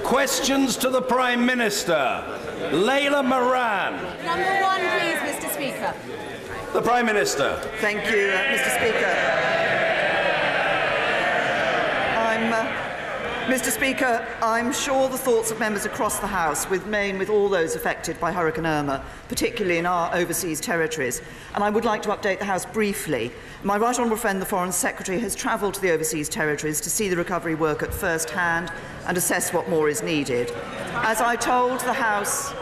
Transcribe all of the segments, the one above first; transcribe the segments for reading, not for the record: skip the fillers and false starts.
Questions to the Prime Minister. Leila Moran. Number 1, please, Mr. Speaker. The Prime Minister. Thank you, Mr. Speaker. Mr. Speaker, I'm sure the thoughts of members across the House remain with all those affected by Hurricane Irma, particularly in our overseas territories. And I would like to update the House briefly. My right honourable friend, the Foreign Secretary, has travelled to the overseas territories to see the recovery work at first hand and assess what more is needed. As I told the House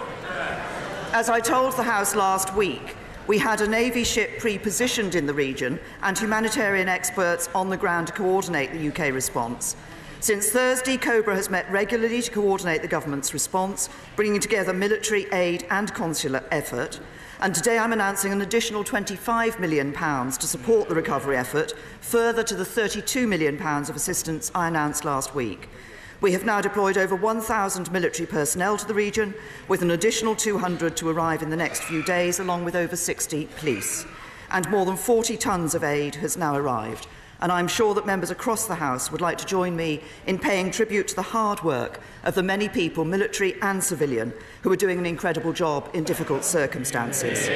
last week, we had a Navy ship pre-positioned in the region and humanitarian experts on the ground to coordinate the UK response. Since Thursday, COBRA has met regularly to coordinate the government's response, bringing together military aid and consular effort. And today I'm announcing an additional £25 million to support the recovery effort, further to the £32 million of assistance I announced last week. We have now deployed over 1,000 military personnel to the region, with an additional 200 to arrive in the next few days, along with over 60 police. And more than 40 tonnes of aid has now arrived. And I'm sure that members across the House would like to join me in paying tribute to the hard work of the many people, military and civilian, who are doing an incredible job in difficult circumstances.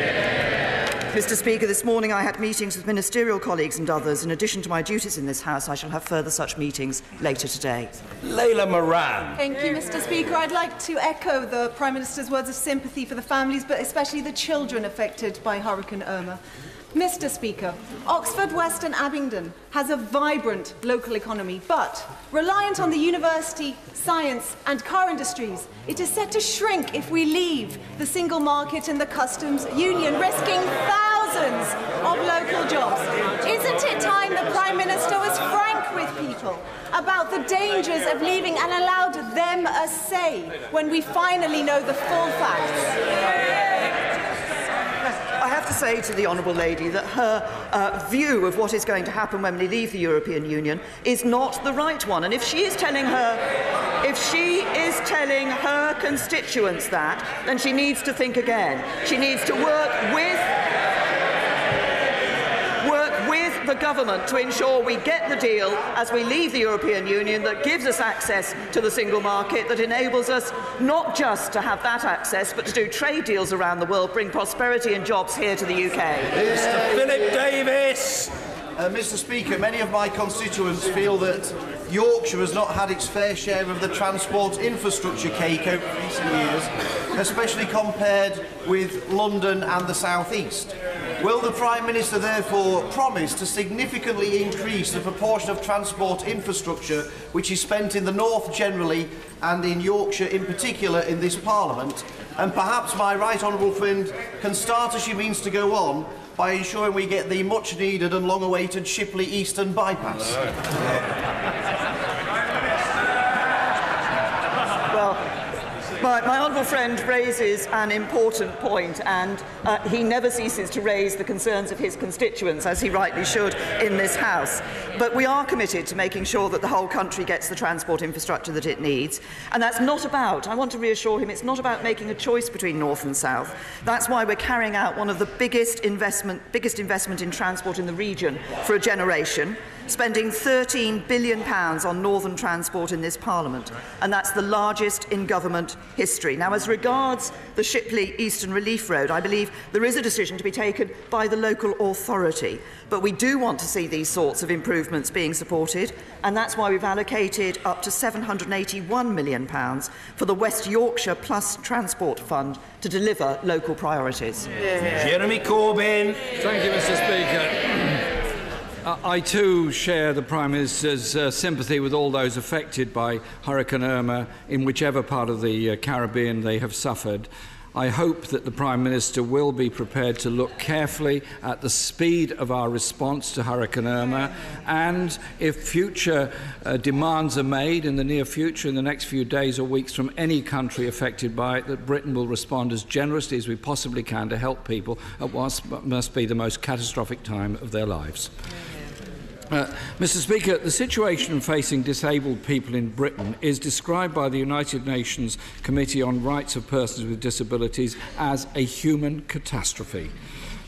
Mr. Speaker, this morning I had meetings with ministerial colleagues and others. In addition to my duties in this House, I shall have further such meetings later today. Leila Moran. Thank you, Mr. Speaker. I'd like to echo the Prime Minister's words of sympathy for the families, but especially the children affected by Hurricane Irma. Mr. Speaker, Oxford, West and Abingdon has a vibrant local economy, but reliant on the university, science and car industries, it is set to shrink if we leave the single market and the customs union, risking thousands of local jobs. Isn't it time the Prime Minister was frank with people about the dangers of leaving and allowed them a say when we finally know the full facts? I have to say to the Honourable Lady that her view of what is going to happen when we leave the European Union is not the right one. And if she is telling her constituents that, then she needs to think again. She needs to work with the government to ensure we get the deal as we leave the European Union that gives us access to the single market, that enables us not just to have that access but to do trade deals around the world, bring prosperity and jobs here to the UK. Mr. Philip Davis. Mr. Speaker, many of my constituents feel that Yorkshire has not had its fair share of the transport infrastructure cake over recent years, especially compared with London and the South East. Will the Prime Minister therefore promise to significantly increase the proportion of transport infrastructure which is spent in the North generally and in Yorkshire in particular in this Parliament? And perhaps my right honourable friend can start as she means to go on by ensuring we get the much-needed and long-awaited Shipley Eastern bypass. My honourable friend raises an important point, and he never ceases to raise the concerns of his constituents, as he rightly should, in this House. But we are committed to making sure that the whole country gets the transport infrastructure that it needs. And that's not about, I want to reassure him, it's not about making a choice between North and South. That's why we're carrying out one of the biggest investment in transport in the region for a generation, spending £13 billion on northern transport in this Parliament, and that's the largest in government history. Now, as regards the Shipley Eastern Relief Road, I believe there is a decision to be taken by the local authority, but we do want to see these sorts of improvements being supported, and that's why we've allocated up to £781 million for the West Yorkshire Plus Transport Fund to deliver local priorities. Jeremy Corbyn. Thank you, Mr. Speaker. I too share the Prime Minister's sympathy with all those affected by Hurricane Irma in whichever part of the Caribbean they have suffered. I hope that the Prime Minister will be prepared to look carefully at the speed of our response to Hurricane Irma, and if future demands are made in the near future, in the next few days or weeks, from any country affected by it, that Britain will respond as generously as we possibly can to help people at what must be the most catastrophic time of their lives. Mr. Speaker, the situation facing disabled people in Britain is described by the United Nations Committee on Rights of Persons with Disabilities as a human catastrophe.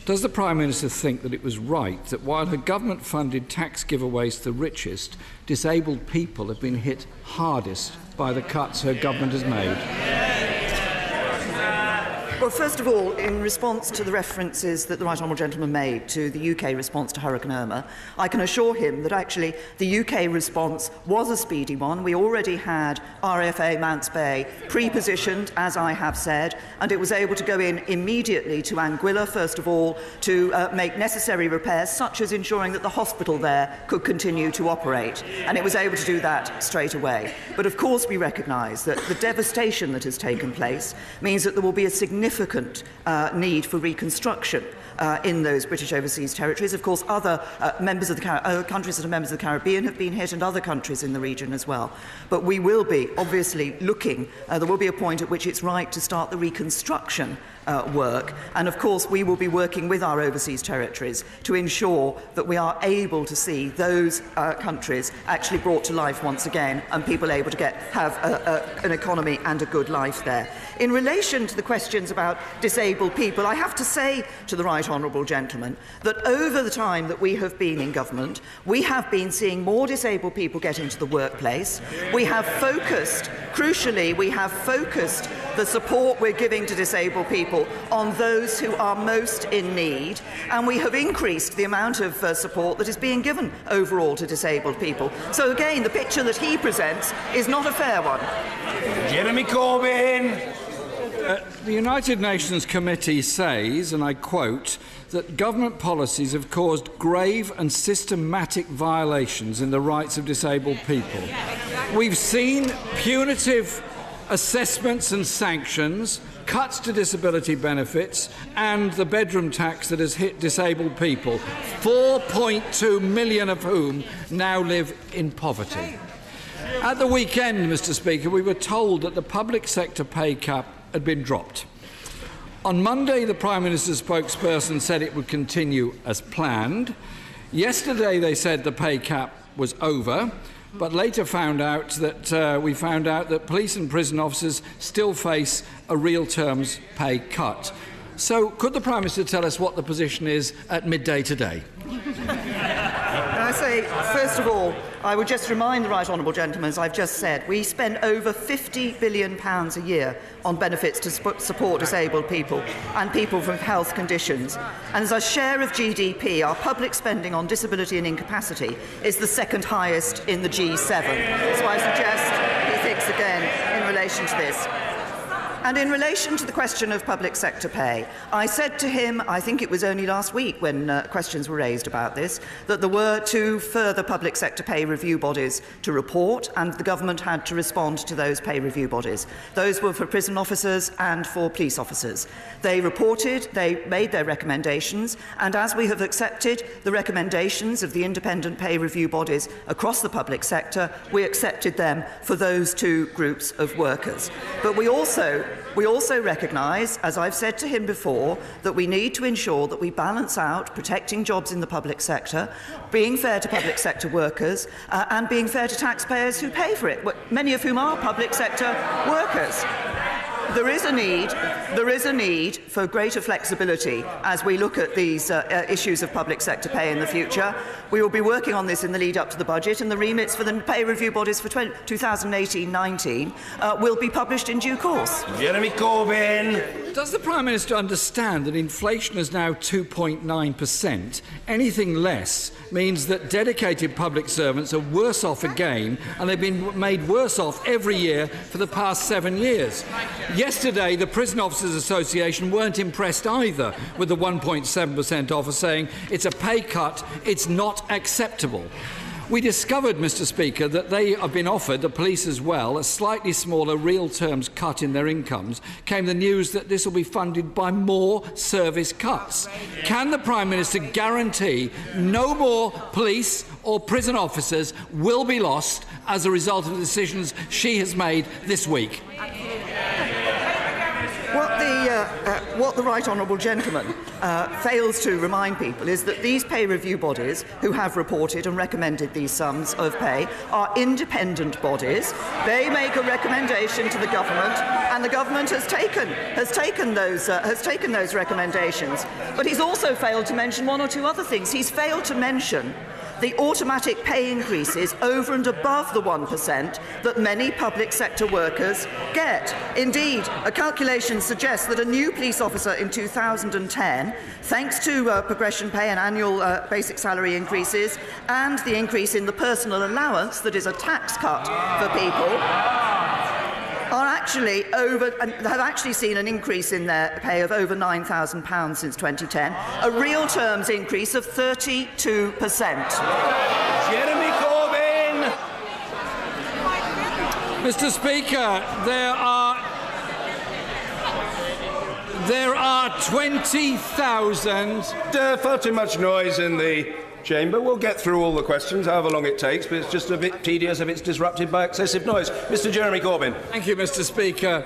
Does the Prime Minister think that it was right that while her government funded tax giveaways to the richest, disabled people have been hit hardest by the cuts her government has made? Well, first of all, in response to the references that the Right Honourable Gentleman made to the UK response to Hurricane Irma, I can assure him that actually the UK response was a speedy one. We already had RFA Mounts Bay pre-positioned, as I have said, and it was able to go in immediately to Anguilla, first of all, to make necessary repairs, such as ensuring that the hospital there could continue to operate. And it was able to do that straight away. But of course we recognise that the devastation that has taken place means that there will be a significant need for reconstruction in those British overseas territories. Of course, other members of the countries that are members of the Caribbean have been hit, and other countries in the region as well. But we will be obviously looking, there will be a point at which it's right to start the reconstruction work, and of course we will be working with our overseas territories to ensure that we are able to see those countries actually brought to life once again, and people able to have an economy and a good life there. In relation to the questions about disabled people, I have to say to the Right Honourable Gentleman that over the time that we have been in government, we have been seeing more disabled people get into the workplace. We have focused, crucially, we have focused the support we're giving to disabled people on those who are most in need, and we have increased the amount of support that is being given overall to disabled people. So again, the picture that he presents is not a fair one. Jeremy Corbyn. The United Nations Committee says, and I quote, that government policies have caused grave and systematic violations in the rights of disabled people. We've seen punitive assessments and sanctions, cuts to disability benefits, and the bedroom tax that has hit disabled people, 4.2 million of whom now live in poverty. At the weekend, Mr. Speaker, we were told that the public sector pay cap had been dropped. On Monday, the Prime Minister's spokesperson said it would continue as planned. Yesterday, they said the pay cap was over, but later found out that police and prison officers still face a real terms pay cut. So, could the Prime Minister tell us what the position is at midday today? I say, first of all, I would just remind the Right Honourable Gentleman, as I've just said, we spend over £50 billion a year on benefits to support disabled people and people with health conditions. And as a share of GDP, our public spending on disability and incapacity is the second highest in the G7. So I suggest he thinks again in relation to this. And in relation to the question of public sector pay, I said to him, I think it was only last week when questions were raised about this, that there were 2 further public sector pay review bodies to report, and the government had to respond to those pay review bodies. Those were for prison officers and for police officers. They reported, they made their recommendations, and as we have accepted the recommendations of the independent pay review bodies across the public sector, we accepted them for those 2 groups of workers. But we also recognise, as I've said to him before, that we need to ensure that we balance out protecting jobs in the public sector, being fair to public sector workers, and being fair to taxpayers who pay for it, many of whom are public sector workers. There is a need for greater flexibility as we look at these issues of public sector pay in the future. We will be working on this in the lead up to the budget, and the remits for the pay review bodies for 2018-19 will be published in due course. Jeremy Corbyn. Does the Prime Minister understand that inflation is now 2.9%? Anything less means that dedicated public servants are worse off again, and they've been made worse off every year for the past 7 years. Yesterday, the Prison Officers Association weren't impressed either with the 1.7% offer, saying it's a pay cut, it's not acceptable. We discovered, Mr. Speaker, that they have been offered, the police as well, a slightly smaller real terms cut in their incomes. Came the news that this will be funded by more service cuts. Can the Prime Minister guarantee no more police or prison officers will be lost as a result of the decisions she has made this week? What the Right Honourable Gentleman fails to remind people is that these pay review bodies who have reported and recommended these sums of pay are independent bodies. They make a recommendation to the government, and the government has taken those recommendations. But he's also failed to mention 1 or 2 other things. He's failed to mention the automatic pay increases over and above the 1% that many public sector workers get. Indeed, a calculation suggests that a new police officer in 2010, thanks to progression pay and annual basic salary increases and the increase in the personal allowance that is a tax cut for people, have actually seen an increase in their pay of over £9,000 since 2010, a real terms increase of 32%. Jeremy Corbyn! Mr. Speaker, there are 20,000... Far too much noise in the chamber. We'll get through all the questions, however long it takes, but it's just a bit tedious if it's disrupted by excessive noise. Mr. Jeremy Corbyn. Thank you, Mr. Speaker.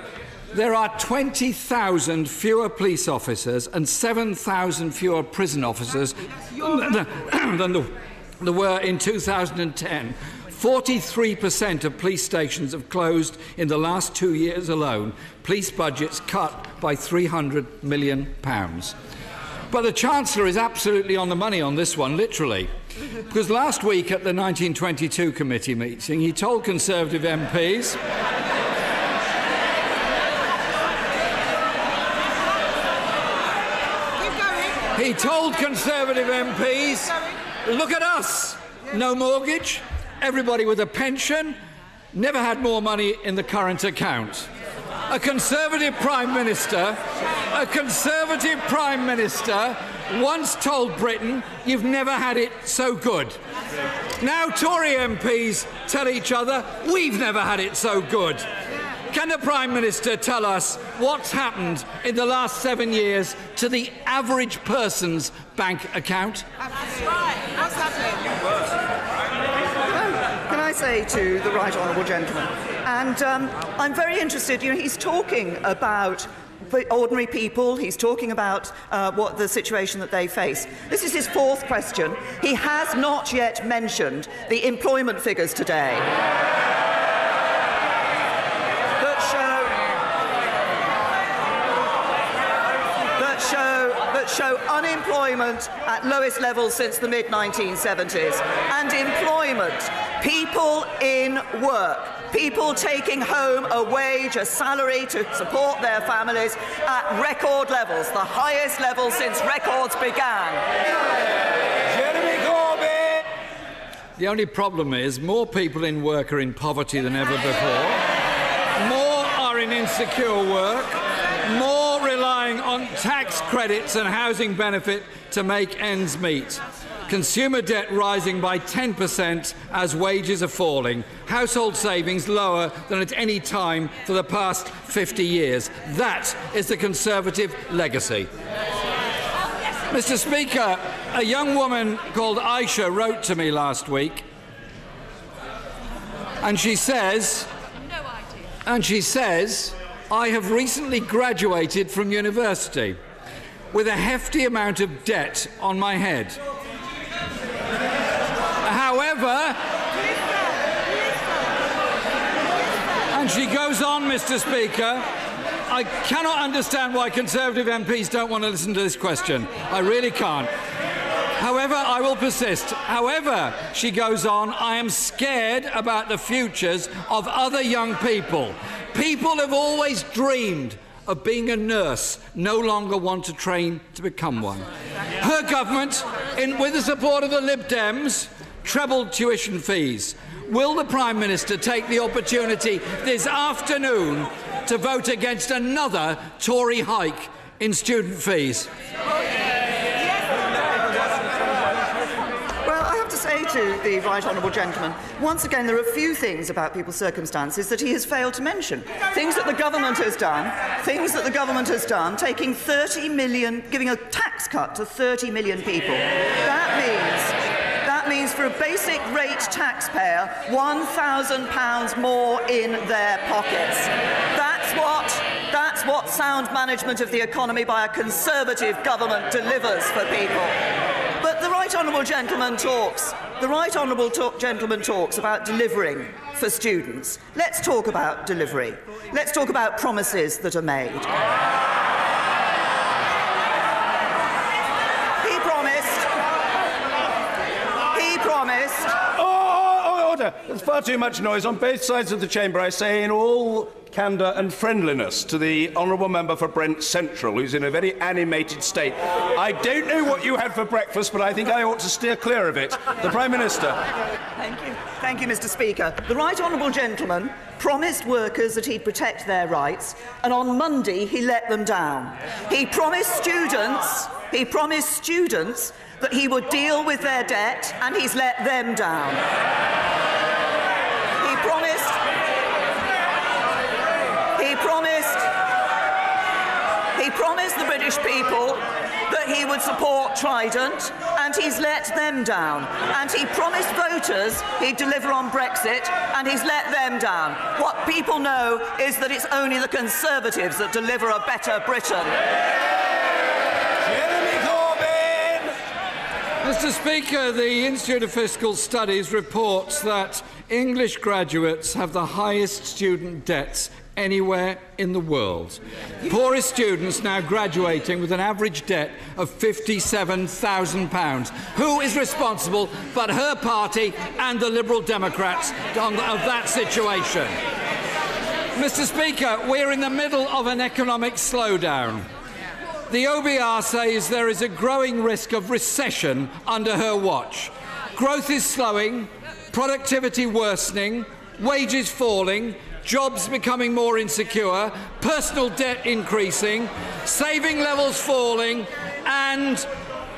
There are 20,000 fewer police officers and 7,000 fewer prison officers than there were in 2010. 43% of police stations have closed in the last 2 years alone. Police budgets cut by £300 million. But the Chancellor is absolutely on the money on this one, literally. Because last week at the 1922 committee meeting, he told Conservative MPs... He told Conservative MPs, look at us, no mortgage, everybody with a pension, never had more money in the current account. A Conservative Prime Minister once told Britain, you've never had it so good. Now Tory MPs tell each other, we've never had it so good. Can the Prime Minister tell us what's happened in the last 7 years to the average person's bank account? That's right. What's happening? Can I say to the right honourable gentleman, and I'm very interested, he's talking about ordinary people, he's talking about what the situation that they face. This is his fourth question. He has not yet mentioned the employment figures today that show unemployment at lowest levels since the mid-1970s, and employment, people in work, people taking home a wage, a salary to support their families at record levels, the highest level since records began. Jeremy Corbyn! The only problem is more people in work are in poverty than ever before, more are in insecure work, more relying on tax credits and housing benefit to make ends meet. Consumer debt rising by 10% as wages are falling. Household savings lower than at any time for the past 50 years. That is the Conservative legacy. Mr. Speaker, a young woman called Aisha wrote to me last week, and she says, I have recently graduated from university with a hefty amount of debt on my head. However, and she goes on, Mr. Speaker, I cannot understand why Conservative MPs don't want to listen to this question. I really can't. However, I will persist. However, she goes on, I am scared about the futures of other young people. People have always dreamed of being a nurse, no longer want to train to become one. Her government, with the support of the Lib Dems, trebled tuition fees. Will the Prime Minister take the opportunity this afternoon to vote against another Tory hike in student fees? Say to the right honourable gentleman, once again, there are a few things about people's circumstances that he has failed to mention. Things that the government has done, taking 30 million, giving a tax cut to 30 million people. That means for a basic rate taxpayer, £1,000 more in their pockets. That's what sound management of the economy by a Conservative government delivers for people. But the right honourable gentleman talks about delivering for students. Let's talk about delivery. Let's talk about promises that are made. He There's far too much noise on both sides of the chamber. I say in all candour and friendliness to the honourable member for Brent Central, who's in a very animated state. I don't know what you had for breakfast, but I think I ought to steer clear of it. The Prime Minister. Thank you. Thank you, Mr. Speaker. The right honourable gentleman promised workers that he'd protect their rights, and on Monday he let them down. He promised students that he would deal with their debt, and he's let them down. He promised the British people that he would support Trident, and he's let them down. And he promised voters he'd deliver on Brexit, and he's let them down. What people know is that it's only the Conservatives that deliver a better Britain. Mr. Speaker, the Institute of Fiscal Studies reports that English graduates have the highest student debts anywhere in the world. Poorest students now graduating with an average debt of £57,000. Who is responsible but her party and the Liberal Democrats of that situation? Mr. Speaker, we're in the middle of an economic slowdown. The OBR says there is a growing risk of recession under her watch. Growth is slowing, productivity worsening, wages falling, jobs becoming more insecure, personal debt increasing, saving levels falling, and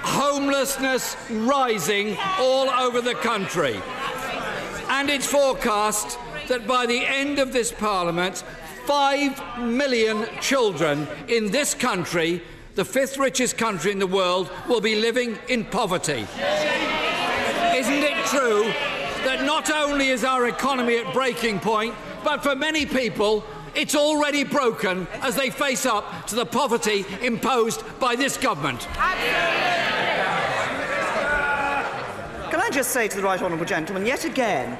homelessness rising all over the country. And it's forecast that by the end of this Parliament, 5 million children in this country, the fifth richest country in the world, will be living in poverty. Isn't it true that not only is our economy at breaking point, but for many people, it's already broken as they face up to the poverty imposed by this government? Can I just say to the right honourable gentleman, yet again,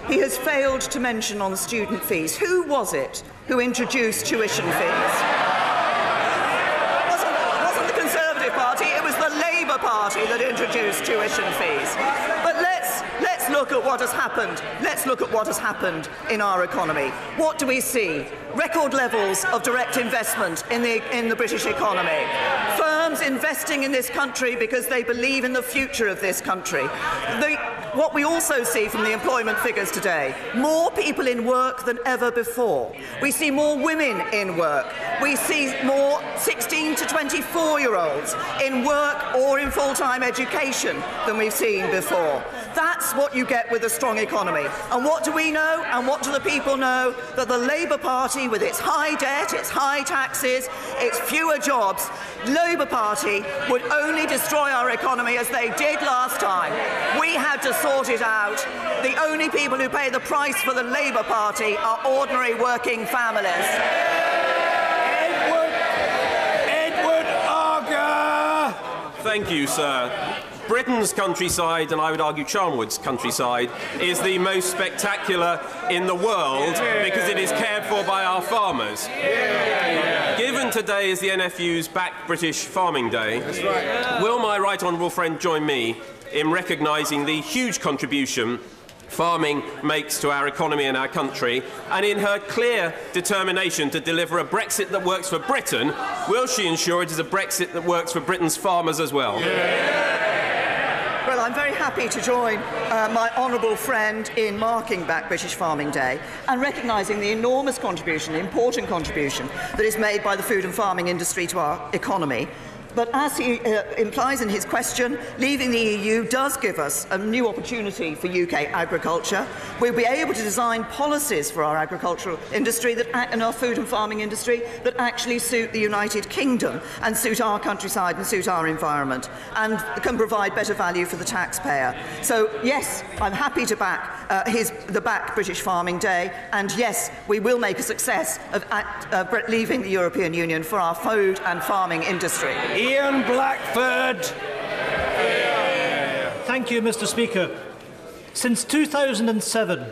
he has failed to mention on student fees. Who was it who introduced tuition fees? It wasn't the Conservative Party, it was the Labour Party that introduced tuition fees. But let's look at what has happened. Let's look at what has happened in our economy. What do we see? Record levels of direct investment in the British economy. Firms investing in this country because they believe in the future of this country. What we also see from the employment figures today, more people in work than ever before. We see more women in work. We see more 16 to 24-year-olds in work or in full-time education than we've seen before. That's what you get with a strong economy. And what do we know? And what do the people know? That the Labour Party, with its high debt, its high taxes, its fewer jobs, Labour Party would only destroy our economy as they did last time. We had to sort it out. The only people who pay the price for the Labour Party are ordinary working families. Edward Arger! Thank you, sir. Britain's countryside, and I would argue Charnwood's countryside, is the most spectacular in the world because it is cared for by our farmers. Given today is the NFU's Back British Farming Day, will my right honourable friend join me in recognising the huge contribution farming makes to our economy and our country, and in her clear determination to deliver a Brexit that works for Britain, will she ensure it is a Brexit that works for Britain's farmers as well? Well, I'm very happy to join my honourable friend in marking Back British Farming Day and recognising the enormous contribution, the important contribution that is made by the food and farming industry to our economy. But as he implies in his question, leaving the EU does give us a new opportunity for UK agriculture. We'll be able to design policies for our agricultural industry and our food and farming industry that actually suit the United Kingdom and suit our countryside and suit our environment, and can provide better value for the taxpayer. So yes, I'm happy to back the Back British Farming Day, and yes, we will make a success of leaving the European Union for our food and farming industry. Ian Blackford. Thank you, Mr. Speaker. Since 2007,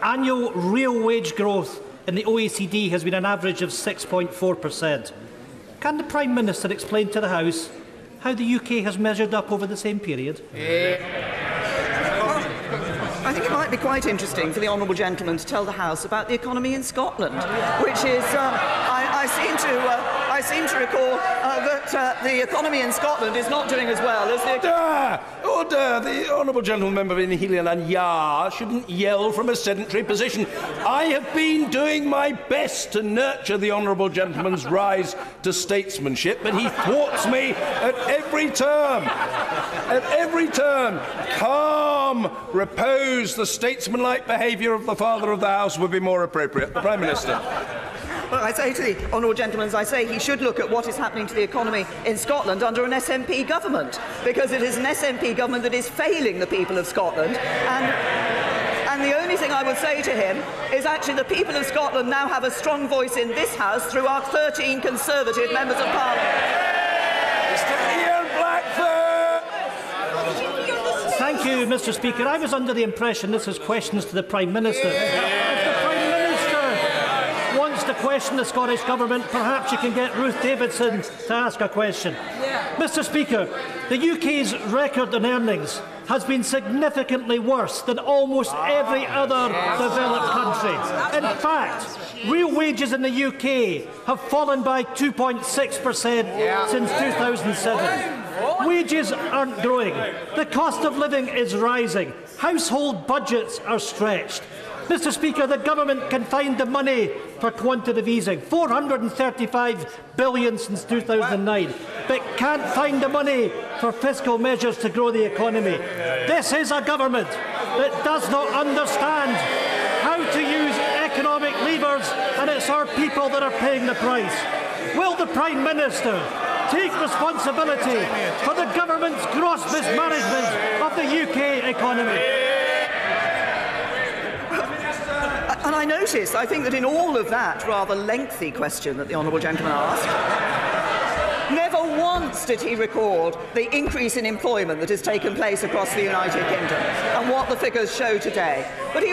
annual real wage growth in the OECD has been an average of 6.4%. Can the Prime Minister explain to the House how the UK has measured up over the same period? I think it might be quite interesting for the honourable gentleman to tell the House about the economy in Scotland, which is, I seem to recall that the economy in Scotland is not doing as well as the... Order! The honourable gentleman member in Helion and Yar shouldn't yell from a sedentary position. I have been doing my best to nurture the honourable gentleman's rise to statesmanship, but he thwarts me at every turn. At every turn. Calm, repose, the statesmanlike behaviour of the Father of the House would be more appropriate. The Prime Minister. Well, I say to the honourable gentleman, as I say, he should look at what is happening to the economy in Scotland under an SNP government, because it is an SNP government that is failing the people of Scotland. And the only thing I would say to him is actually the people of Scotland now have a strong voice in this House through our 13 Conservative members of Parliament. Mr. Ian Blackford! Thank you, Mr. Speaker. I was under the impression this is questions to the Prime Minister. If the Prime Minister wants to question the Scottish Government, perhaps you can get Ruth Davidson to ask a question. Mr. Speaker, the UK's record in earnings has been significantly worse than almost every other developed country. In fact, real wages in the UK have fallen by 2.6% since 2007. Wages aren't growing. The cost of living is rising. Household budgets are stretched. Mr. Speaker, the government can find the money for quantitative easing, £435 billion since 2009, but can't find the money for fiscal measures to grow the economy. This is a government that does not understand how to use economic levers, and it's our people that are paying the price. Will the Prime Minister take responsibility for the government's gross mismanagement of the UK economy? And I noticed, I think that in all of that rather lengthy question that the honourable gentleman asked, never once did he record the increase in employment that has taken place across the United Kingdom and what the figures show today. But he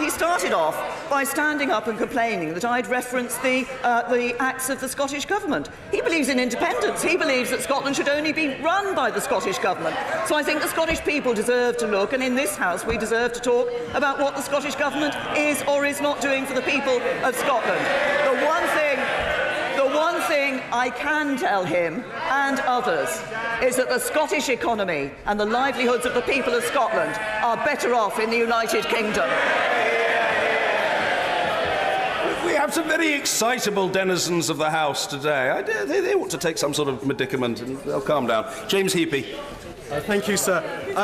started off by standing up and complaining that I'd referenced the acts of the Scottish Government. He believes in independence. He believes that Scotland should only be run by the Scottish Government. So I think the Scottish people deserve to look, and in this House we deserve to talk about what the Scottish Government is or is not doing for the people of Scotland. The one thing I can tell him and others is that the Scottish economy and the livelihoods of the people of Scotland are better off in the United Kingdom. We have some very excitable denizens of the House today. They ought to take some sort of medicament and they'll calm down. James Heapy. Thank you, sir.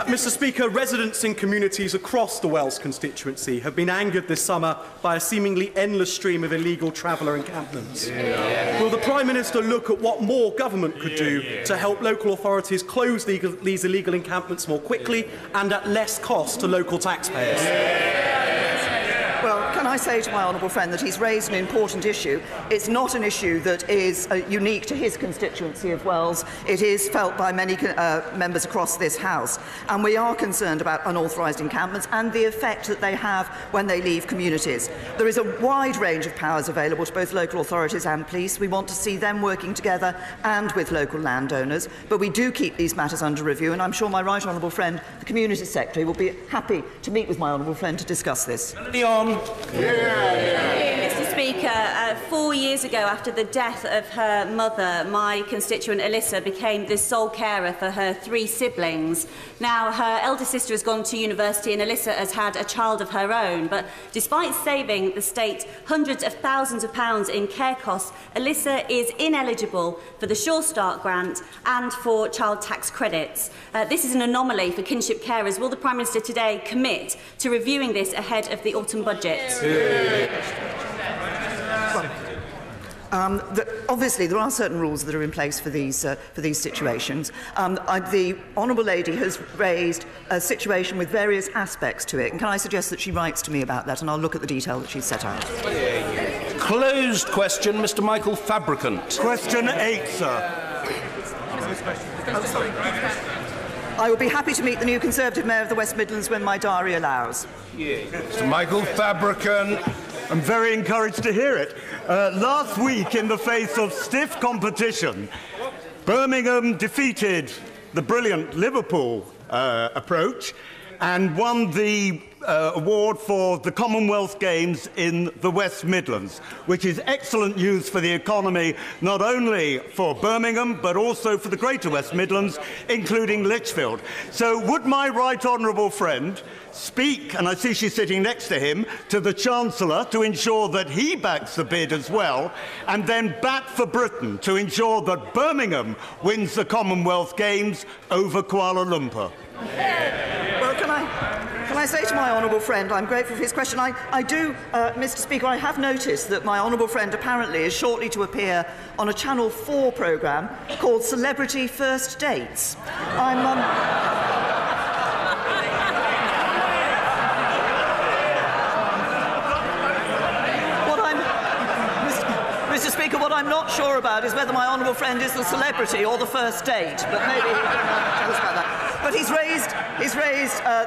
Mr. Speaker, residents in communities across the Wells constituency have been angered this summer by a seemingly endless stream of illegal traveller encampments. Will the Prime Minister look at what more government could do to help local authorities close these illegal encampments more quickly and at less cost to local taxpayers? Well, can I say to my honourable friend that he's raised an important issue. It's not an issue that is unique to his constituency of Wells. It is felt by many members across this House. And we are concerned about unauthorised encampments and the effect that they have when they leave communities. There is a wide range of powers available to both local authorities and police. We want to see them working together and with local landowners. But we do keep these matters under review, and I'm sure my right honourable friend, the Community Secretary, will be happy to meet with my honourable friend to discuss this. Leon. Mr. Speaker, 4 years ago, after the death of her mother, my constituent Alyssa became the sole carer for her 3 siblings. Now, her elder sister has gone to university and Alyssa has had a child of her own. But despite saving the state hundreds of thousands of pounds in care costs, Alyssa is ineligible for the Sure Start grant and for child tax credits. This is an anomaly for kinship carers. Will the Prime Minister today commit to reviewing this ahead of the autumn budget? Obviously, there are certain rules that are in place for these situations. The honourable lady has raised a situation with various aspects to it, and can I suggest that she writes to me about that, and I'll look at the detail that she's set out. Closed question, Mr. Michael Fabricant. Question 8, sir. I will be happy to meet the new Conservative Mayor of the West Midlands when my diary allows. Mr. Michael Fabricant. I'm very encouraged to hear it. Last week, in the face of stiff competition, Birmingham defeated the brilliant Liverpool approach, and won the award for the Commonwealth Games in the West Midlands, which is excellent news for the economy, not only for Birmingham, but also for the Greater West Midlands, including Lichfield. So would my right honourable friend speak, and I see she's sitting next to him, to the Chancellor to ensure that he backs the bid as well, and then bat for Britain to ensure that Birmingham wins the Commonwealth Games over Kuala Lumpur? Well, can I say to my honourable friend, I'm grateful for his question. I do, Mr. Speaker, I have noticed that my honourable friend apparently is shortly to appear on a Channel 4 programme called Celebrity First Dates. Mr. Speaker, what I'm not sure about is whether my honourable friend is the celebrity or the first date, but maybe he can tell us about that. But he's raised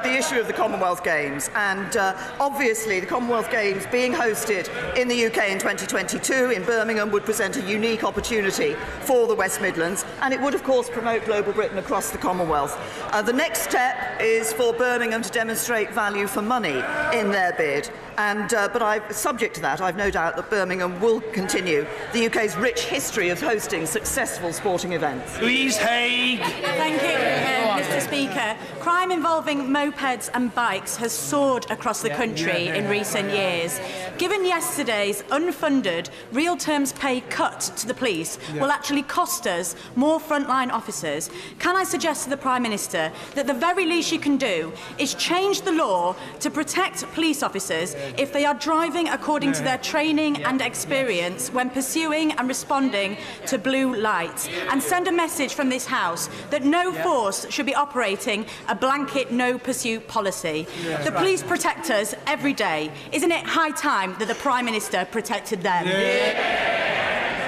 the issue of the Commonwealth Games, and obviously the Commonwealth Games being hosted in the UK in 2022 in Birmingham would present a unique opportunity for the West Midlands, and it would of course promote global Britain across the Commonwealth. The next step is for Birmingham to demonstrate value for money in their bid, and but subject to that, I've no doubt that Birmingham will continue the UK's rich history of hosting successful sporting events. Louise Haig. Thank you, Mr. Speaker. Crime involving mopeds and bikes has soared across the country in recent years. Given yesterday's unfunded real terms pay cut to the police will actually cost us more frontline officers, can I suggest to the Prime Minister that the very least you can do is change the law to protect police officers if they are driving according to their training and experience when pursuing and responding to blue lights, and send a message from this House that no force should be operating a blanket no-pursuit policy. The police protect us every day. Isn't it high time that the Prime Minister protected them?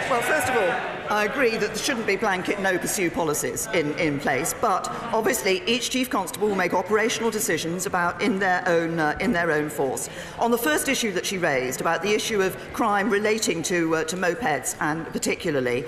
Well, first of all, I agree that there shouldn't be blanket no-pursue policies in place, but obviously each Chief Constable will make operational decisions about in their own force. On the first issue that she raised, about the issue of crime relating to mopeds, and particularly,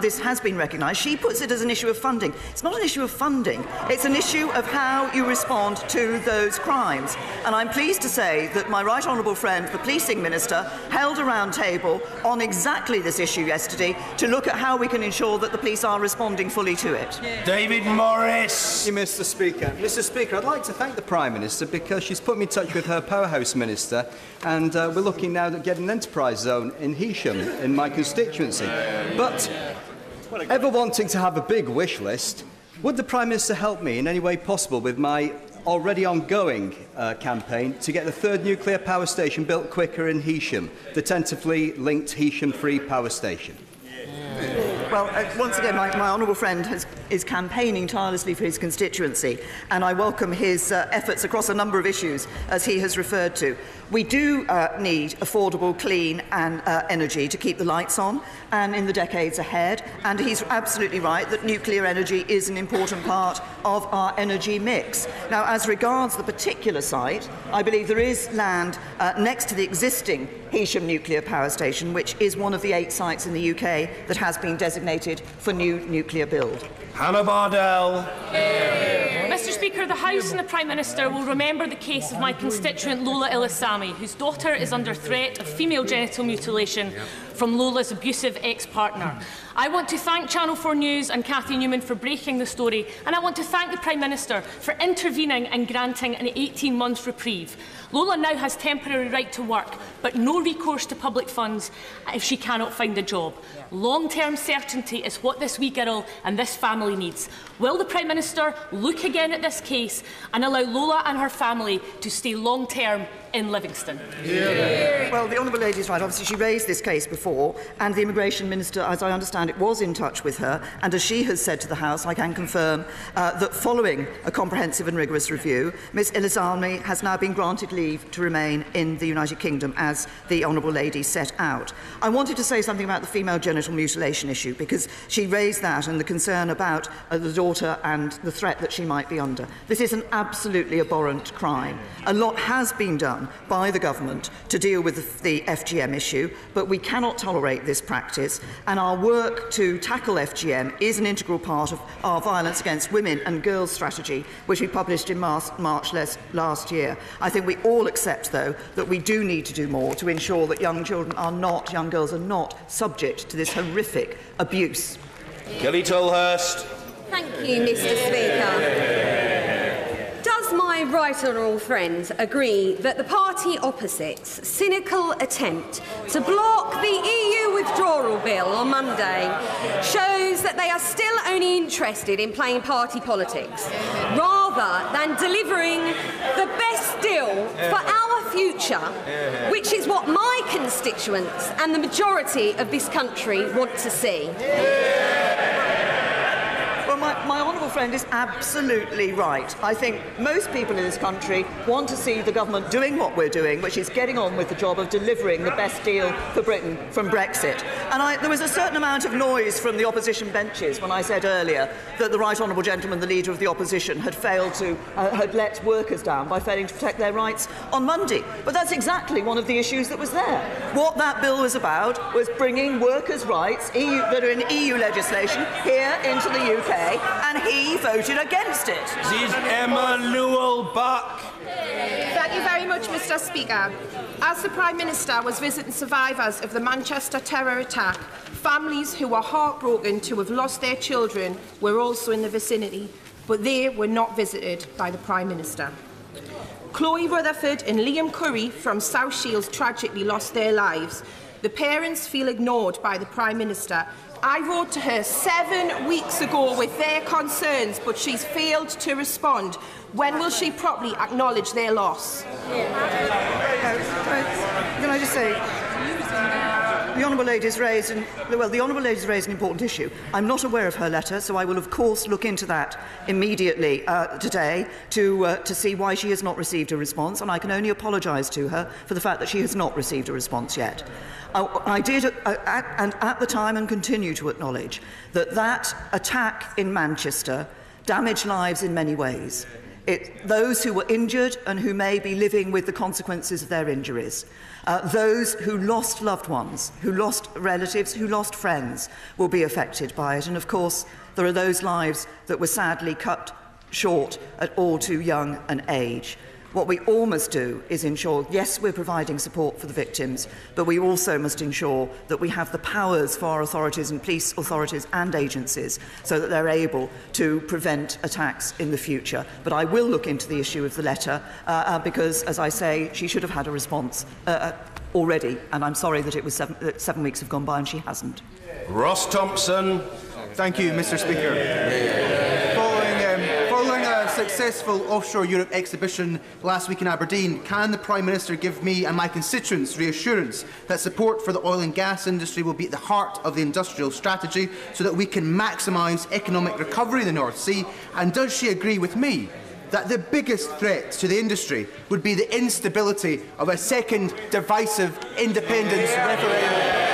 this has been recognised. She puts it as an issue of funding. It's not an issue of funding. It's an issue of how you respond to those crimes. And I'm pleased to say that my right honourable friend, the Policing Minister, held a round table on exactly this issue yesterday to look at how we can ensure that the police are responding fully to it. David Morris. Thank you, Mr. Speaker. Mr. Speaker, I'd like to thank the Prime Minister because she's put me in touch with her Powerhouse Minister, and we're looking now at getting an enterprise zone in Heysham, in my constituency. But ever wanting to have a big wish list, would the Prime Minister help me in any way possible with my already ongoing campaign to get the third nuclear power station built quicker in Heysham, the tentatively linked Heysham 3 power station? Well, once again, my honourable friend is campaigning tirelessly for his constituency, and I welcome his efforts across a number of issues, as he has referred to. We do need affordable, clean and energy to keep the lights on, and in the decades ahead, and he's absolutely right that nuclear energy is an important part of our energy mix. Now, as regards the particular site, I believe there is land next to the existing Heysham nuclear power station, which is one of the 8 sites in the UK that has been designated for new nuclear build. Hannah Bardell. Mr. Speaker, the House and the Prime Minister will remember the case of my constituent Lola Ilisami, whose daughter is under threat of female genital mutilation from Lola's abusive ex-partner. I want to thank Channel 4 News and Cathy Newman for breaking the story, and I want to thank the Prime Minister for intervening and granting an 18-month reprieve. Lola now has temporary right to work, but no recourse to public funds if she cannot find a job. Long-term certainty is what this wee girl and this family needs. Will the Prime Minister look again at this case and allow Lola and her family to stay long-term in Livingston? Well, the Honourable Lady is right. Obviously, she raised this case before, and the Immigration Minister, as I understand it, was in touch with her. And as she has said to the House, I can confirm that following a comprehensive and rigorous review, Ms Ilisami has now been granted leave to remain in the United Kingdom, as the Honourable Lady set out. I wanted to say something about the female genital mutilation issue, because she raised that and the concern about the daughter and the threat that she might be under. This is an absolutely abhorrent crime. A lot has been done down by the government to deal with the FGM issue, but we cannot tolerate this practice, and our work to tackle FGM is an integral part of our violence against women and girls strategy, which we published in March last year. I think we all accept, though, that we do need to do more to ensure that young girls are not subject to this horrific abuse. Kelly Tolhurst. Thank you, Mr. Speaker. Does my right honourable friend agree that the party opposite's cynical attempt to block the EU withdrawal bill on Monday shows that they are still only interested in playing party politics rather than delivering the best deal for our future, which is what my constituents and the majority of this country want to see? Well, my honourable friend is absolutely right. I think most people in this country want to see the government doing what we're doing, which is getting on with the job of delivering the best deal for Britain from Brexit. And there was a certain amount of noise from the opposition benches when I said earlier that the right honourable gentleman, the leader of the opposition, had failed to had let workers down by failing to protect their rights on Monday. But that's exactly one of the issues that was there. What that bill was about was bringing workers' rights that are in EU legislation here into the UK, and he voted against it. This is Emma Newell-Buck. Thank you very much, Mr. Speaker. As the Prime Minister was visiting survivors of the Manchester terror attack, families who were heartbroken to have lost their children were also in the vicinity, but they were not visited by the Prime Minister. Chloe Rutherford and Liam Curry from South Shields tragically lost their lives. The parents feel ignored by the Prime Minister. I wrote to her 7 weeks ago with their concerns, but she's failed to respond. When will she properly acknowledge their loss? Can I just say, the Honourable Lady's raised an important issue. I'm not aware of her letter, so I will of course look into that immediately today to see why she has not received a response, and I can only apologise to her for the fact that she has not received a response yet. I did, and at the time, and continue to acknowledge that attack in Manchester damaged lives in many ways. Those who were injured and who may be living with the consequences of their injuries, those who lost loved ones, who lost relatives, who lost friends, will be affected by it. And of course, there are those lives that were sadly cut short at all too young an age. What we all must do is ensure, yes, we're providing support for the victims, but we also must ensure that we have the powers for our authorities and police authorities and agencies so that they're able to prevent attacks in the future. But I will look into the issue of the letter because, as I say, she should have had a response already, and I'm sorry that it was 7 weeks have gone by and she hasn't. Ross Thompson. Thank you, Mr. Speaker. Following a successful offshore Europe exhibition last week in Aberdeen, can the Prime Minister give me and my constituents reassurance that support for the oil and gas industry will be at the heart of the industrial strategy so that we can maximise economic recovery in the North Sea? And does she agree with me that the biggest threat to the industry would be the instability of a second divisive independence referendum?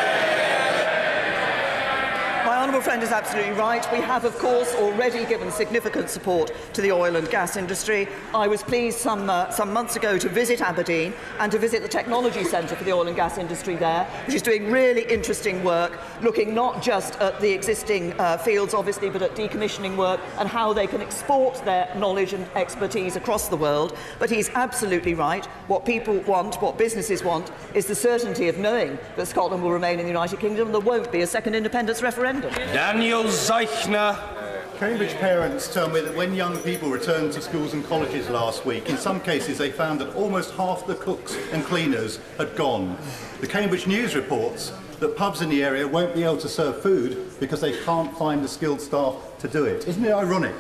My honourable friend is absolutely right. We have, of course, already given significant support to the oil and gas industry. I was pleased some months ago to visit Aberdeen and to visit the Technology Centre for the oil and gas industry there, which is doing really interesting work, looking not just at the existing fields, obviously, but at decommissioning work and how they can export their knowledge and expertise across the world. But he's absolutely right. What people want, what businesses want, is the certainty of knowing that Scotland will remain in the United Kingdom and there won't be a second independence referendum. Daniel Zeichner. Cambridge parents tell me that when young people returned to schools and colleges last week, in some cases they found that almost half the cooks and cleaners had gone. The Cambridge News reports that pubs in the area won't be able to serve food because they can't find the skilled staff to do it. Isn't it ironic?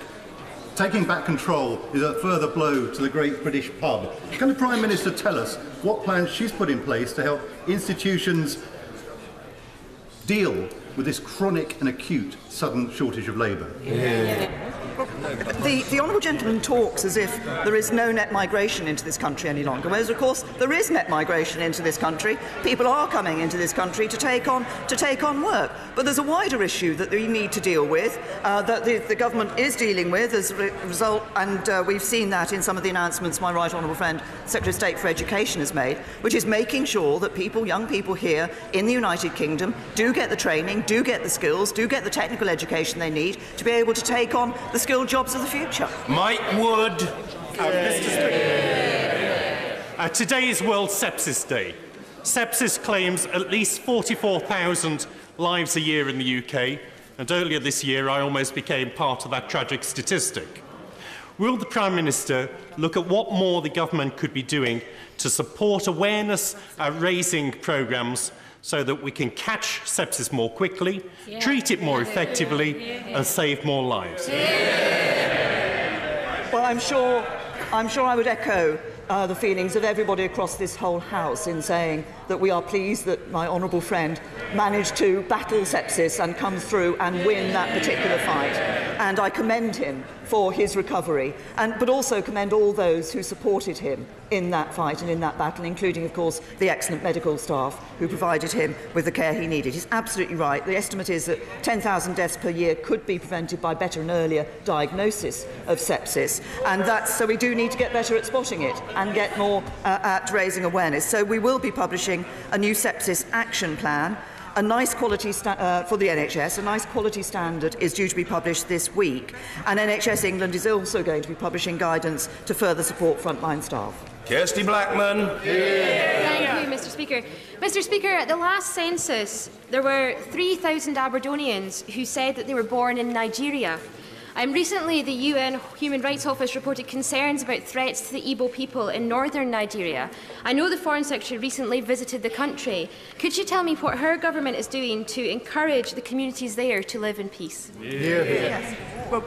Taking back control is a further blow to the great British pub. Can the Prime Minister tell us what plans she's put in place to help institutions deal with this chronic and acute sudden shortage of labour? The honourable gentleman talks as if there is no net migration into this country any longer, whereas, of course, there is net migration into this country. People are coming into this country to take on work. But there's a wider issue that we need to deal with, that the government is dealing with as a result, and we've seen that in some of the announcements my right honourable friend, Secretary of State for Education, has made, which is making sure that young people here in the United Kingdom do get the training, do get the skills, do get the technical education they need to be able to take on the skilled jobs of the future. Mike Wood. Mr. Speaker. Today is World Sepsis Day. Sepsis claims at least 44,000 lives a year in the UK, and earlier this year I almost became part of that tragic statistic. Will the Prime Minister look at what more the government could be doing to support awareness-raising programmes so that we can catch sepsis more quickly, treat it more effectively and save more lives? Well, I'm sure I would echo the feelings of everybody across this whole House in saying that we are pleased that my honourable friend managed to battle sepsis and come through and win that particular fight. And I commend him for his recovery, but also commend all those who supported him in that fight and in that battle, including, of course, the excellent medical staff who provided him with the care he needed. He's absolutely right. The estimate is that 10,000 deaths per year could be prevented by better and earlier diagnosis of sepsis, and so we do need to get better at spotting it and get more at raising awareness. So we will be publishing a new sepsis action plan. A nice quality for the NHS, a nice quality standard is due to be published this week, and NHS England is also going to be publishing guidance to further support frontline staff. Kirsty Blackman. Thank you, Mr. Speaker. Mr. Speaker, at the last census, there were 3,000 Aberdonians who said that they were born in Nigeria. Recently, the UN Human Rights Office reported concerns about threats to the Igbo people in northern Nigeria. I know the Foreign Secretary recently visited the country. Could she tell me what her government is doing to encourage the communities there to live in peace? Yes. Well,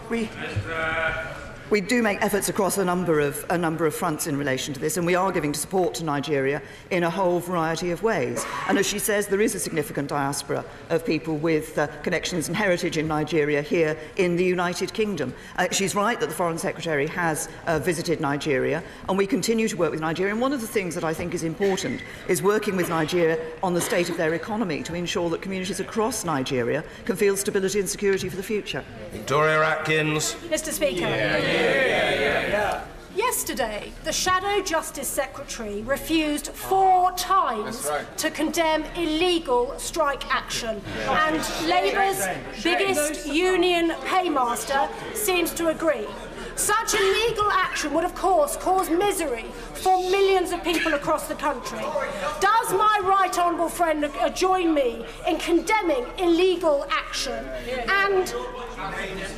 we do make efforts across a number of fronts in relation to this, and we are giving support to Nigeria in a whole variety of ways. And as she says, there is a significant diaspora of people with connections and heritage in Nigeria here in the United Kingdom. She's right that the Foreign Secretary has visited Nigeria, and we continue to work with Nigeria. And one of the things that I think is important is working with Nigeria on the state of their economy to ensure that communities across Nigeria can feel stability and security for the future. Victoria Atkins. Mr. Speaker. Yesterday, the Shadow Justice Secretary refused 4 times to condemn illegal strike action, and Labour's biggest union paymaster seems to agree. Such illegal action would, of course, cause misery for millions of people across the country. Does my right honourable friend join me in condemning illegal action? And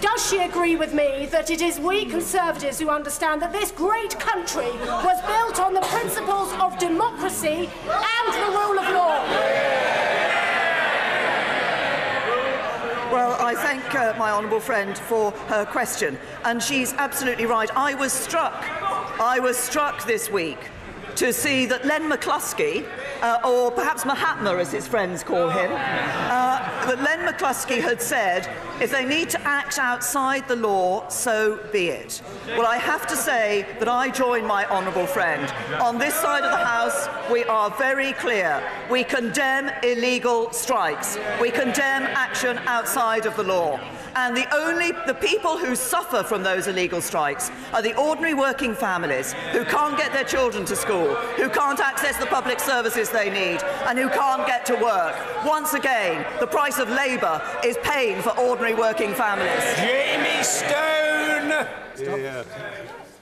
does she agree with me that it is we Conservatives who understand that this great country was built on the principles of democracy and the rule of law? Well, I thank my honourable friend for her question, and she's absolutely right. I was struck this week to see that Len McCluskey, or perhaps Mahatma as his friends call him, that Len McCluskey had said, if they need to act outside the law, so be it. Well, I have to say that I join my honourable friend. On this side of the House, we are very clear. We condemn illegal strikes. We condemn action outside of the law. And the people who suffer from those illegal strikes are the ordinary working families who can't get their children to school, who can't access the public services they need, and who can't get to work. Once again, the price of labour is pain for ordinary working families. Jamie Stone!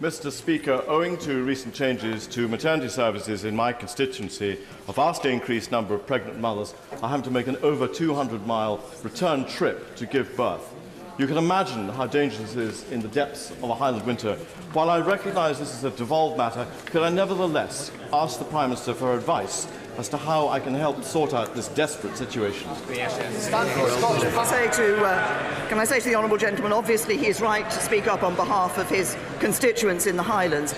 Mr. Speaker, owing to recent changes to maternity services in my constituency, a vastly increased number of pregnant mothers are having to make an over 200-mile return trip to give birth. You can imagine how dangerous it is in the depths of a Highland winter. While I recognise this is a devolved matter, could I nevertheless ask the Prime Minister for advice as to how I can help sort out this desperate situation? Can I say to the honourable gentleman, obviously he is right to speak up on behalf of his constituents in the Highlands,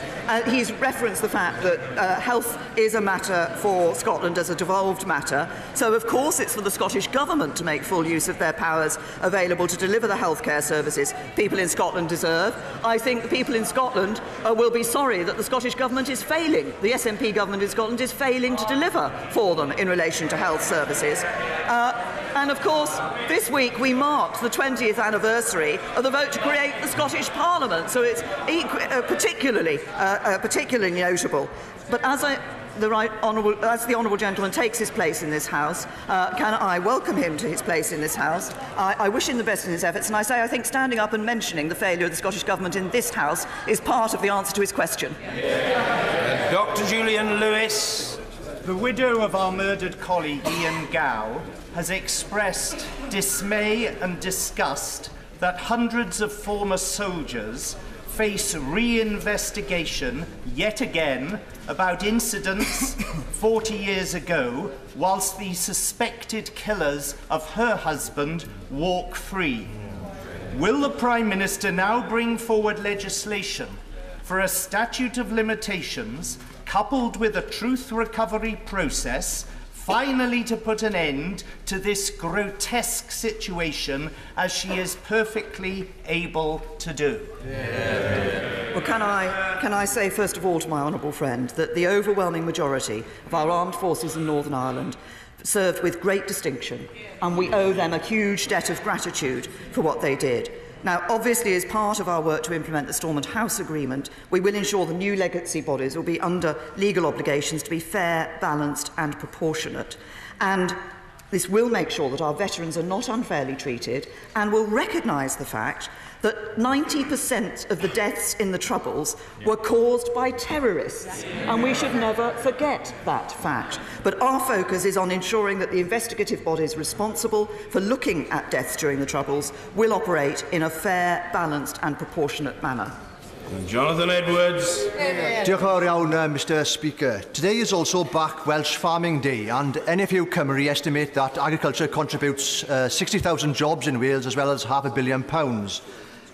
He's referenced the fact that health is a matter for Scotland as a devolved matter, so of course it's for the Scottish Government to make full use of their powers available to deliver the healthcare services people in Scotland deserve. I think the people in Scotland will be sorry that the Scottish Government is failing, the SNP government in Scotland is failing to deliver for them in relation to health services. And of course, this week we marked the 20th anniversary of the vote to create the Scottish Parliament, so it's particularly notable. But as the honourable gentleman takes his place in this House, can I welcome him to his place in this House? I wish him the best in his efforts, and I say I think standing up and mentioning the failure of the Scottish Government in this House is part of the answer to his question. Dr. Julian Lewis. The widow of our murdered colleague Ian Gow has expressed dismay and disgust that hundreds of former soldiers face re-investigation yet again about incidents 40 years ago whilst the suspected killers of her husband walk free. Will the Prime Minister now bring forward legislation for a statute of limitations coupled with a truth recovery process, finally to put an end to this grotesque situation, as she is perfectly able to do? Well, can I say first of all to my honourable friend that the overwhelming majority of our armed forces in Northern Ireland served with great distinction, and we owe them a huge debt of gratitude for what they did. Now, obviously, as part of our work to implement the Stormont House Agreement, we will ensure the new legacy bodies will be under legal obligations to be fair, balanced and proportionate. And this will make sure that our veterans are not unfairly treated and will recognise the fact that 90% of the deaths in the Troubles were caused by terrorists, and we should never forget that fact. But our focus is on ensuring that the investigative bodies responsible for looking at deaths during the Troubles will operate in a fair, balanced and proportionate manner. Jonathan Edwards. Diolch yn fawr iawn, Mr Speaker. Today is also Black Welsh Farming Day, and NFU Cymru estimate that agriculture contributes 60,000 jobs in Wales as well as £500 million.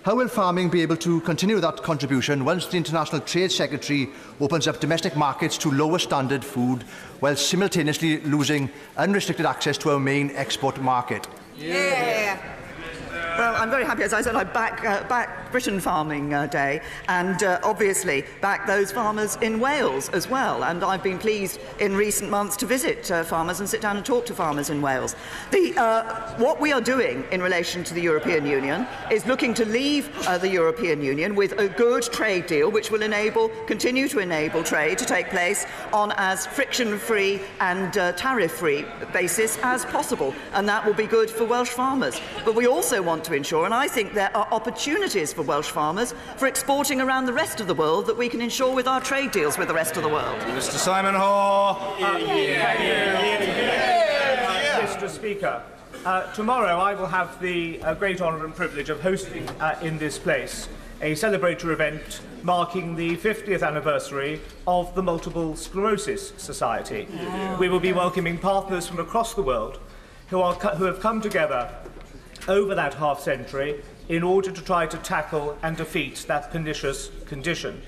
How will farming be able to continue that contribution once the International Trade Secretary opens up domestic markets to lower standard food while simultaneously losing unrestricted access to our main export market? Well, I'm very happy. As I said, I back Britain Farming Day and obviously back those farmers in Wales as well. And I've been pleased in recent months to visit farmers and sit down and talk to farmers in Wales. What we are doing in relation to the European Union is looking to leave the European Union with a good trade deal which will continue to enable trade to take place on as friction-free and tariff-free basis as possible. And that will be good for Welsh farmers. But we also want to ensure, and I think there are opportunities for Welsh farmers for exporting around the rest of the world that we can ensure with our trade deals with the rest of the world. Mr. Simon Hoare. Mr. Speaker, tomorrow I will have the great honour and privilege of hosting in this place a celebratory event marking the 50th anniversary of the Multiple Sclerosis Society. We will be welcoming partners from across the world who have come together over that half-century in order to try to tackle and defeat that pernicious condition.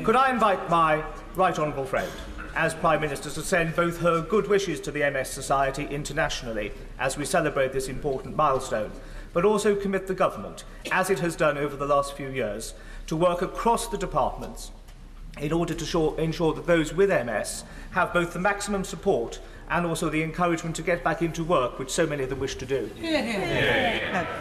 Could I invite my right honourable friend, as Prime Minister, to send both her good wishes to the MS Society internationally as we celebrate this important milestone, but also commit the government, as it has done over the last few years, to work across the departments in order to ensure that those with MS have both the maximum support and also the encouragement to get back into work, which so many of them wish to do.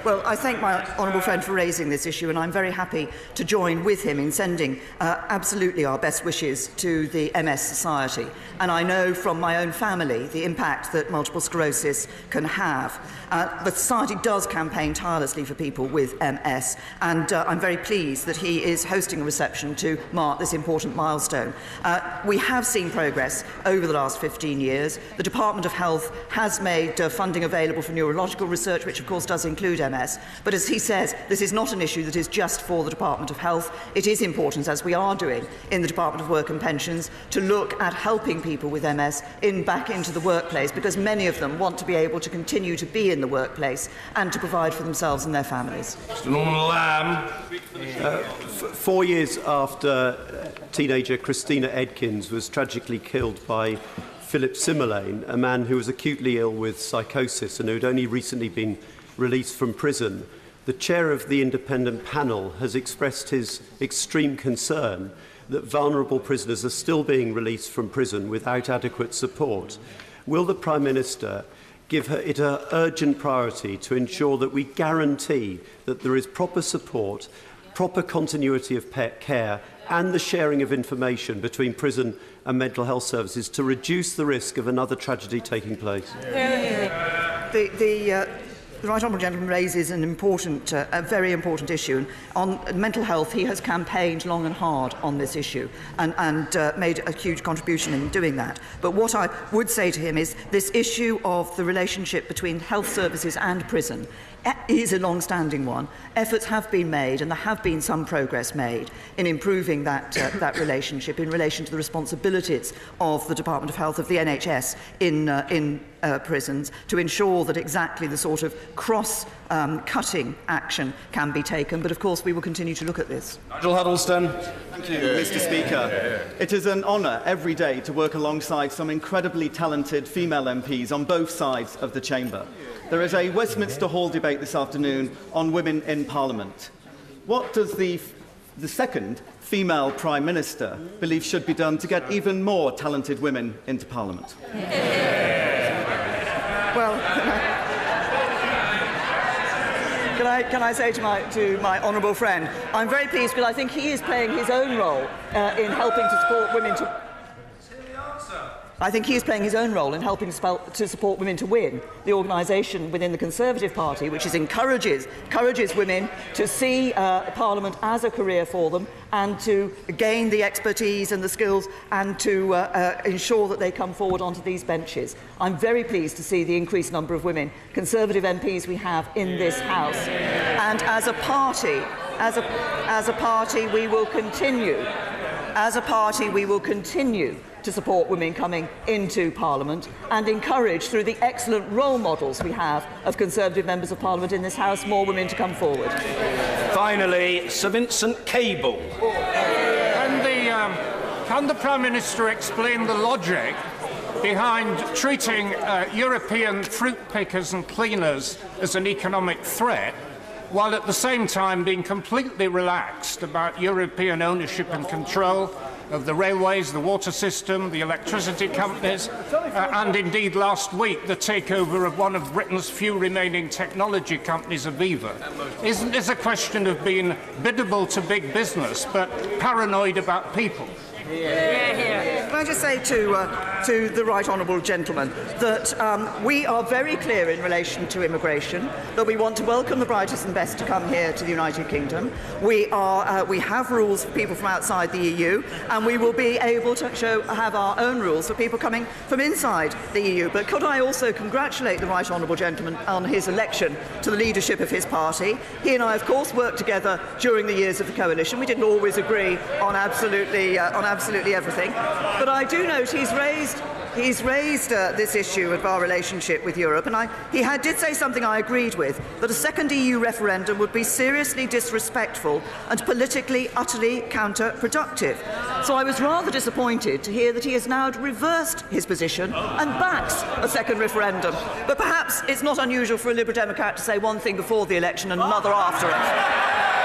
Well, I thank my honourable friend for raising this issue, and I'm very happy to join with him in sending absolutely our best wishes to the MS Society. And I know from my own family the impact that multiple sclerosis can have. The Society does campaign tirelessly for people with MS, and I'm very pleased that he is hosting a reception to mark this important milestone. We have seen progress over the last 15 years. The Department of Health has made funding available for neurological research, which of course does include MS. But as he says, this is not an issue that is just for the Department of Health. It is important, as we are doing in the Department of Work and Pensions, to look at helping people with MS back into the workplace, because many of them want to be able to continue to be in the workplace and to provide for themselves and their families. Mr. Norman Lamb. 4 years after teenager Christina Edkins was tragically killed by Philip Simmerlane, a man who was acutely ill with psychosis and who had only recently been released from prison. The chair of the independent panel has expressed his extreme concern that vulnerable prisoners are still being released from prison without adequate support. Will the Prime Minister give it an urgent priority to ensure that we guarantee that there is proper support, proper continuity of care and the sharing of information between prison and mental health services to reduce the risk of another tragedy taking place? The Right Honourable Gentleman raises an important, a very important issue. On mental health, he has campaigned long and hard on this issue and made a huge contribution in doing that. But what I would say to him is this issue of the relationship between health services and prison is a long-standing one. Efforts have been made, and there have been some progress made in improving that relationship in relation to the responsibilities of the Department of Health of the NHS in prisons to ensure that exactly the sort of cross-cutting action can be taken. But of course, we will continue to look at this. Nigel Huddleston. Thank you, Mr. Speaker. It is an honour every day to work alongside some incredibly talented female MPs on both sides of the chamber. There is a Westminster Hall debate this afternoon on women in Parliament. What does the second female Prime Minister believe should be done to get even more talented women into Parliament? Well, can I say to my honourable friend, I'm very pleased because I think he is playing his own role in helping to support women to... I think he is playing his own role in helping to support Women to Win, the organisation within the Conservative Party which encourages women to see Parliament as a career for them and to gain the expertise and the skills and to ensure that they come forward onto these benches. I'm very pleased to see the increased number of women Conservative MPs we have in this House. And as a party, we will continue. As a party, we will continue to support women coming into Parliament and encourage, through the excellent role models we have of Conservative members of Parliament in this House, more women to come forward. Finally, Sir Vincent Cable. Can the Prime Minister explain the logic behind treating European fruit pickers and cleaners as an economic threat, while at the same time being completely relaxed about European ownership and control of the railways, the water system, the electricity companies, and indeed last week the takeover of one of Britain's few remaining technology companies, Aviva? Isn't this a question of being biddable to big business but paranoid about people? Can I just say to the Right Honourable Gentleman that we are very clear in relation to immigration, that we want to welcome the brightest and best to come here to the United Kingdom. We have rules for people from outside the EU, and we will be able to have our own rules for people coming from inside the EU. But could I also congratulate the Right Honourable Gentleman on his election to the leadership of his party? He and I, of course, worked together during the years of the coalition. We didn't always agree on absolutely everything, but I do note he's raised this issue of our relationship with Europe, and he did say something I agreed with, that a second EU referendum would be seriously disrespectful and politically utterly counterproductive. So I was rather disappointed to hear that he has now reversed his position and backs a second referendum. But perhaps it's not unusual for a Liberal Democrat to say one thing before the election and another after it.